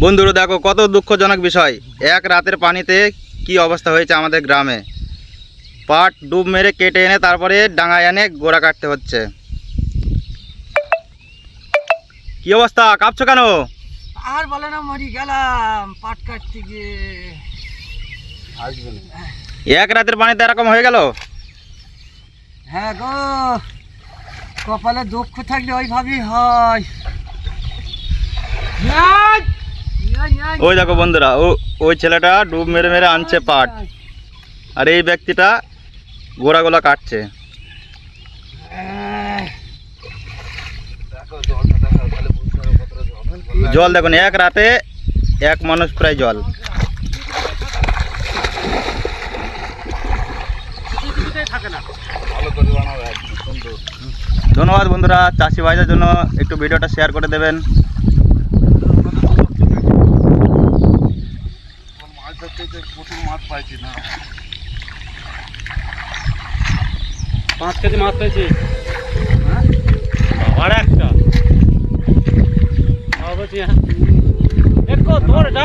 বন্ধুরা দেখো কত দুঃখজনক বিষয়, এক রাতের পানিতে কি অবস্থা হয়েছে আমাদের গ্রামে। পাট ডুব মেরে কেটে এনে তারপরে ডাঙায় এনে গোড়া কাটতে হচ্ছে। কি অবস্থা, কাঁপছো কেন? আর বলে না, মরি গেলাম পাট কাটতে গিয়ে। এক রাতের পানিতে এরকম হয়ে গেল। হ্যাঁ গো, কপালে দুঃখ থাকলে ওইভাবেই হয়। ওই দেখো বন্ধুরা, ওই ছেলেটা ডুব মেরে মেরে আনছে পাট, আর এই ব্যক্তিটা গোড়াগুলো কাটছে। জল দেখুন, এক রাতে এক মানুষ প্রায় জল। ধন্যবাদ বন্ধুরা, চাষি ভাইদের জন্য একটু ভিডিওটা শেয়ার করে দেবেন। প্রচুর মাছ পাইছি না, 5 কেজি মাছ পেয়েছি। আর একটা বলছি, হ্যাঁ তোর এটা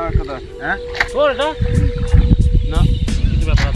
একটা দেখ। হ্যাঁ তোর এটা না কিছু ব্যাপার